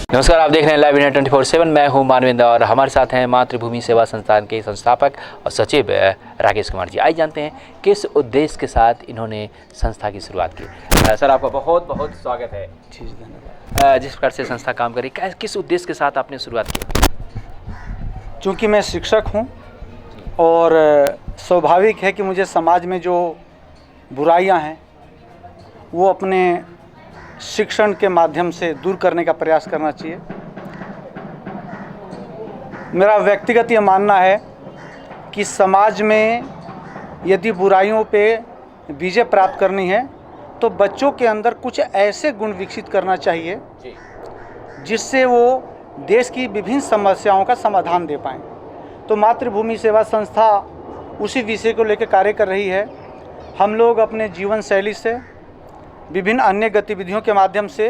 नमस्कार, आप देख रहे हैं लाइव इंडिया 24/7। मैं हूं मानवेंद्र और हमारे साथ हैं मातृभूमि सेवा संस्थान के संस्थापक और सचिव राकेश कुमार जी। आइए जानते हैं किस उद्देश्य के साथ इन्होंने संस्था की शुरुआत की। सर, आपका बहुत बहुत स्वागत है। जी धन्यवाद। जिस प्रकार से संस्था काम करी, किस उद्देश्य के साथ आपने शुरुआत की? चूँकि मैं शिक्षक हूँ और स्वाभाविक है कि मुझे समाज में जो बुराइयां हैं वो अपने शिक्षण के माध्यम से दूर करने का प्रयास करना चाहिए। मेरा व्यक्तिगत ये मानना है कि समाज में यदि बुराइयों पे विजय प्राप्त करनी है तो बच्चों के अंदर कुछ ऐसे गुण विकसित करना चाहिए जिससे वो देश की विभिन्न समस्याओं का समाधान दे पाएँ। तो मातृभूमि सेवा संस्था उसी विषय को लेकर कार्य कर रही है। हम लोग अपने जीवन शैली से, विभिन्न अन्य गतिविधियों के माध्यम से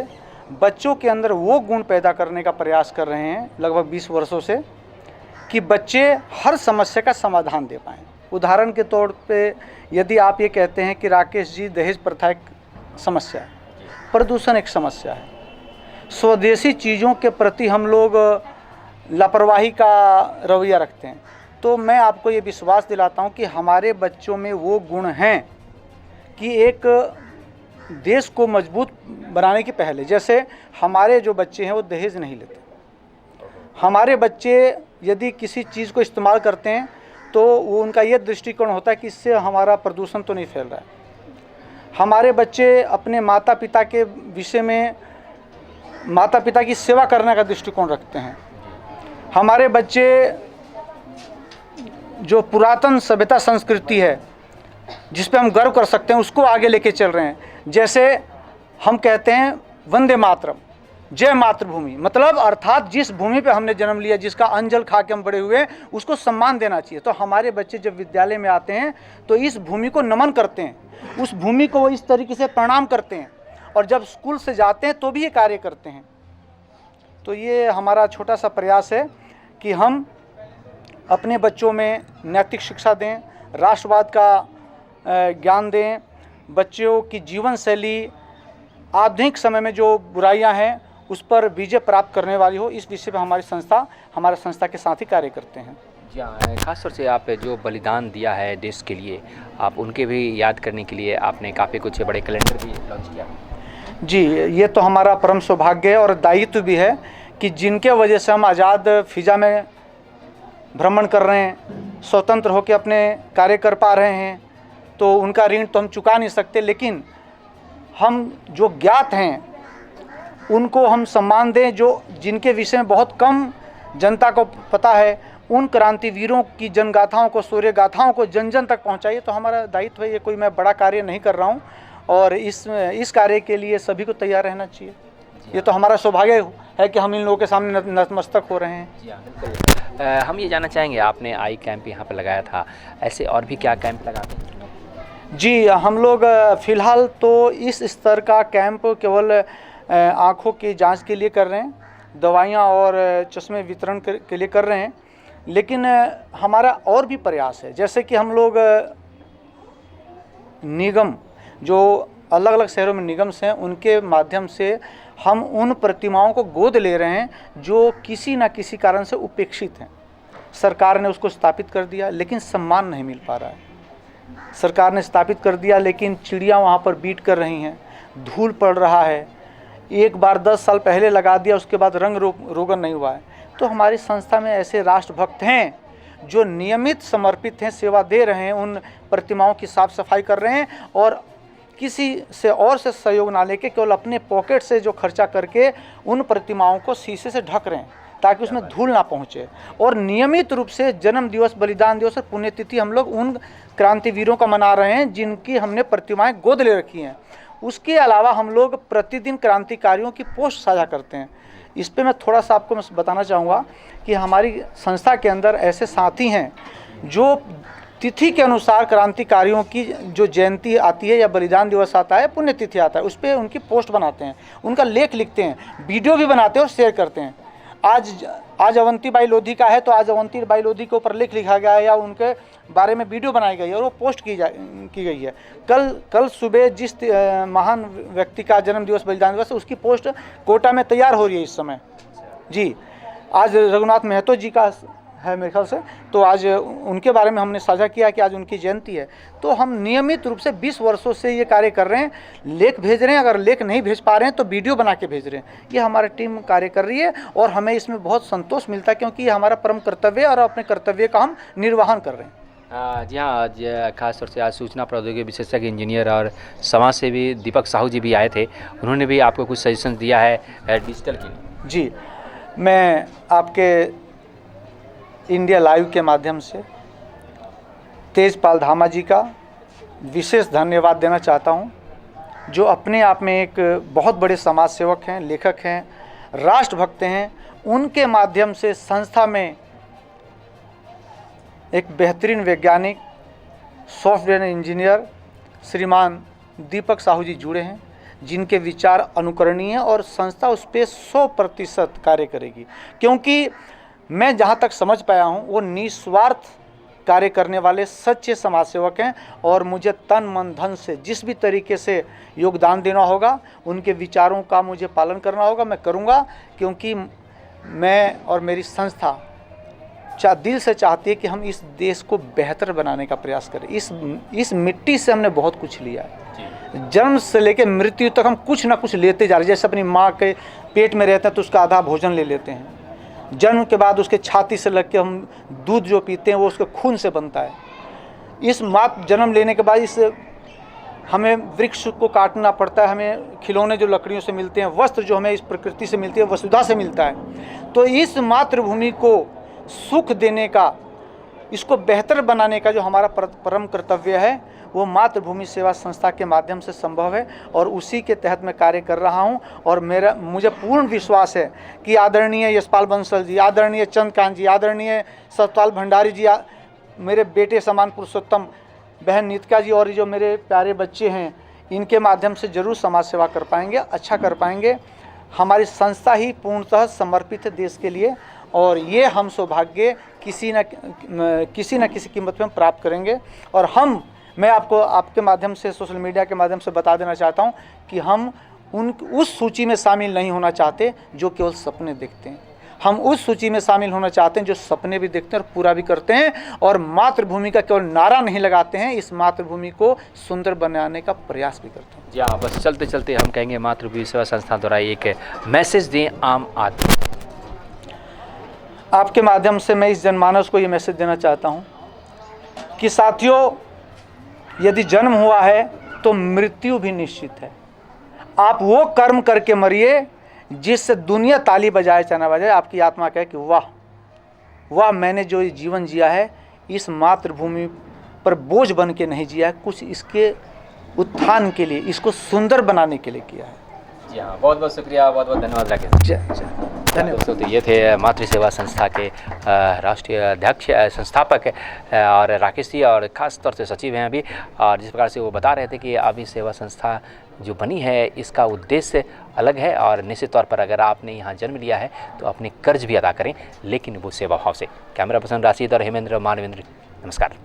बच्चों के अंदर वो गुण पैदा करने का प्रयास कर रहे हैं लगभग 20 वर्षों से, कि बच्चे हर समस्या का समाधान दे पाएँ। उदाहरण के तौर पे यदि आप ये कहते हैं कि राकेश जी, दहेज प्रथा एक समस्या है, प्रदूषण एक समस्या है, स्वदेशी चीज़ों के प्रति हम लोग लापरवाही का रवैया रखते हैं, तो मैं आपको ये विश्वास दिलाता हूँ कि हमारे बच्चों में वो गुण हैं कि एक देश को मजबूत बनाने के पहले, जैसे हमारे जो बच्चे हैं वो दहेज नहीं लेते। हमारे बच्चे यदि किसी चीज़ को इस्तेमाल करते हैं तो वो उनका ये दृष्टिकोण होता है कि इससे हमारा प्रदूषण तो नहीं फैल रहा है। हमारे बच्चे अपने माता पिता के विषय में, माता पिता की सेवा करने का दृष्टिकोण रखते हैं। हमारे बच्चे जो पुरातन सभ्यता संस्कृति है जिस पे हम गर्व कर सकते हैं उसको आगे लेके चल रहे हैं। जैसे हम कहते हैं वंदे मातरम, जय मातृभूमि, मतलब अर्थात जिस भूमि पे हमने जन्म लिया, जिसका अंजल खा के हम बड़े हुए, उसको सम्मान देना चाहिए। तो हमारे बच्चे जब विद्यालय में आते हैं तो इस भूमि को नमन करते हैं, उस भूमि को इस तरीके से प्रणाम करते हैं, और जब स्कूल से जाते हैं तो भी ये कार्य करते हैं। तो ये हमारा छोटा सा प्रयास है कि हम अपने बच्चों में नैतिक शिक्षा दें, राष्ट्रवाद का ज्ञान दें, बच्चों की जीवन शैली आधुनिक समय में जो बुराइयां हैं उस पर विजय प्राप्त करने वाली हो। इस विषय पर हमारे संस्था के साथ ही कार्य करते हैं। जी हाँ, खास तौर से आप जो बलिदान दिया है देश के लिए, आप उनके भी याद करने के लिए आपने काफ़ी कुछ बड़े कैलेंडर भी लॉन्च किया। जी, ये तो हमारा परम सौभाग्य है और दायित्व भी है कि जिनके वजह से हम आज़ाद फिजा में भ्रमण कर रहे हैं, स्वतंत्र होकर अपने कार्य कर पा रहे हैं, तो उनका ऋण तो हम चुका नहीं सकते, लेकिन हम जो ज्ञात हैं उनको हम सम्मान दें, जो जिनके विषय में बहुत कम जनता को पता है। उन क्रांतिवीरों की जनगाथाओं को, शौर्य गाथाओं को जन जन तक पहुंचाइए। तो हमारा दायित्व है। ये कोई मैं बड़ा कार्य नहीं कर रहा हूं और इस कार्य के लिए सभी को तैयार रहना चाहिए। ये तो हमारा सौभाग्य है कि हम इन लोगों के सामने नतमस्तक हो रहे हैं। जी हाँ, बिल्कुल। हम ये जानना चाहेंगे, आपने आई कैंप यहाँ पर लगाया था, ऐसे और भी क्या कैंप लगाते हैं? जी, हम लोग फ़िलहाल तो इस स्तर का कैंप केवल आँखों की जांच के लिए कर रहे हैं, दवाइयाँ और चश्मे वितरण के लिए कर रहे हैं, लेकिन हमारा और भी प्रयास है। जैसे कि हम लोग निगम, जो अलग अलग शहरों में निगम्स हैं, उनके माध्यम से हम उन प्रतिमाओं को गोद ले रहे हैं जो किसी न किसी कारण से उपेक्षित हैं। सरकार ने उसको स्थापित कर दिया लेकिन सम्मान नहीं मिल पा रहा है। सरकार ने स्थापित कर दिया लेकिन चिड़िया वहाँ पर बीट कर रही हैं, धूल पड़ रहा है। एक बार 10 साल पहले लगा दिया, उसके बाद रंग रोगन नहीं हुआ है। तो हमारी संस्था में ऐसे राष्ट्रभक्त हैं जो नियमित समर्पित हैं, सेवा दे रहे हैं, उन प्रतिमाओं की साफ सफाई कर रहे हैं और किसी से और से सहयोग ना लेके केवल अपने पॉकेट से जो खर्चा करके उन प्रतिमाओं को शीशे से ढक रहे हैं ताकि उसमें धूल ना पहुंचे। और नियमित रूप से जन्म दिवस, बलिदान दिवस और पुण्यतिथि हम लोग उन क्रांतिवीरों का मना रहे हैं जिनकी हमने प्रतिमाएं गोद ले रखी हैं। उसके अलावा हम लोग प्रतिदिन क्रांतिकारियों की पोस्ट साझा करते हैं। इस पे मैं थोड़ा सा आपको बताना चाहूँगा कि हमारी संस्था के अंदर ऐसे साथी हैं जो तिथि के अनुसार क्रांतिकारियों की जो जयंती आती है या बलिदान दिवस आता है, पुण्यतिथि आता है, उस पर उनकी पोस्ट बनाते हैं, उनका लेख लिखते हैं, वीडियो भी बनाते हैं और शेयर करते हैं। आज अवंतीबाई लोधी का है तो आज अवंतीबाई लोधी के ऊपर लेख लिखा गया है या उनके बारे में वीडियो बनाई गई है और वो पोस्ट की गई है। कल सुबह जिस महान व्यक्ति का जन्म दिवस, बलिदान दिवस, उसकी पोस्ट कोटा में तैयार हो रही है इस समय। जी, आज रघुनाथ महतो जी का है मेरे ख्याल से, तो आज उनके बारे में हमने साझा किया कि आज उनकी जयंती है। तो हम नियमित रूप से 20 वर्षों से ये कार्य कर रहे हैं, लेख भेज रहे हैं, अगर लेख नहीं भेज पा रहे हैं तो वीडियो बना के भेज रहे हैं। ये हमारी टीम कार्य कर रही है और हमें इसमें बहुत संतोष मिलता है, क्योंकि ये हमारा परम कर्तव्य है और अपने कर्तव्य का हम निर्वहन कर रहे हैं। जी हाँ, आज खास तौर से आज सूचना प्रौद्योगिकी विशेषज्ञ इंजीनियर और समाज सेवी दीपक साहू जी भी आए थे। उन्होंने भी आपको कुछ सजेशन दिया है डिजिटल के लिए। जी, मैं आपके इंडिया लाइव के माध्यम से तेजपाल धामा जी का विशेष धन्यवाद देना चाहता हूं, जो अपने आप में एक बहुत बड़े समाज सेवक हैं, लेखक हैं, राष्ट्रभक्त हैं। उनके माध्यम से संस्था में एक बेहतरीन वैज्ञानिक, सॉफ्टवेयर इंजीनियर श्रीमान दीपक साहू जी जुड़े हैं, जिनके विचार अनुकरणीय हैं और संस्था उस पर 100% कार्य करेगी। क्योंकि मैं जहाँ तक समझ पाया हूँ, वो निस्वार्थ कार्य करने वाले सच्चे समाज सेवक हैं और मुझे तन मन धन से जिस भी तरीके से योगदान देना होगा, उनके विचारों का मुझे पालन करना होगा, मैं करूँगा। क्योंकि मैं और मेरी संस्था दिल से चाहती है कि हम इस देश को बेहतर बनाने का प्रयास करें। इस मिट्टी से हमने बहुत कुछ लिया है, जन्म से लेकर मृत्यु तक हम कुछ ना कुछ लेते जा रहे हैं। जैसे अपनी माँ के पेट में रहते हैं तो उसका आधा भोजन ले लेते हैं, जन्म के बाद उसके छाती से लग के हम दूध जो पीते हैं वो उसके खून से बनता है। इस माँ जन्म लेने के बाद इस हमें वृक्ष को काटना पड़ता है, हमें खिलौने जो लकड़ियों से मिलते हैं, वस्त्र जो हमें इस प्रकृति से मिलती है, वसुधा से मिलता है। तो इस मातृभूमि को सुख देने का, इसको बेहतर बनाने का जो हमारा परम कर्तव्य है, वो मातृभूमि सेवा संस्था के माध्यम से संभव है और उसी के तहत मैं कार्य कर रहा हूं। और मुझे पूर्ण विश्वास है कि आदरणीय यशपाल बंसल जी, आदरणीय चंद्रकांत जी, आदरणीय सतपाल भंडारी जी, मेरे बेटे समान पुरुषोत्तम, बहन नितिका जी और जो मेरे प्यारे बच्चे हैं, इनके माध्यम से जरूर समाज सेवा कर पाएंगे, अच्छा कर पाएंगे। हमारी संस्था ही पूर्णतः समर्पित है देश के लिए और ये हम सौभाग्य किसी न किसी कीमत में प्राप्त करेंगे। और मैं आपको आपके माध्यम से, सोशल मीडिया के माध्यम से बता देना चाहता हूं कि हम उस सूची में शामिल नहीं होना चाहते जो केवल सपने देखते हैं। हम उस सूची में शामिल होना चाहते हैं जो सपने भी देखते हैं और पूरा भी करते हैं और मातृभूमि का केवल नारा नहीं लगाते हैं, इस मातृभूमि को सुंदर बनाने का प्रयास भी करते हैं। जी हाँ, बस चलते चलते हम कहेंगे मातृभूमि सेवा संस्था द्वारा एक मैसेज दें आम आदमी। आपके माध्यम से मैं इस जनमानस को ये मैसेज देना चाहता हूँ कि साथियों, यदि जन्म हुआ है तो मृत्यु भी निश्चित है। आप वो कर्म करके मरिए जिससे दुनिया ताली बजाए चाहे ना बजाए, आपकी आत्मा कहे कि वाह वाह, मैंने जो जीवन जिया है इस मातृभूमि पर बोझ बन के नहीं जिया है, कुछ इसके उत्थान के लिए, इसको सुंदर बनाने के लिए किया है। जी हाँ, बहुत बहुत शुक्रिया, बहुत बहुत धन्यवाद राकेश। धन्यवाद दोस्तों। तो ये थे मातृ सेवा संस्था के राष्ट्रीय अध्यक्ष संस्थापक और राकेश जी, और ख़ास तौर से सचिव हैं अभी। और जिस प्रकार से वो बता रहे थे कि अभी सेवा संस्था जो बनी है इसका उद्देश्य अलग है और निश्चित तौर पर अगर आपने यहाँ जन्म लिया है तो अपने कर्ज भी अदा करें, लेकिन वो सेवा भाव से। कैमरा पर्सन राशिद और हेमेंद्र मानवेंद्र, नमस्कार।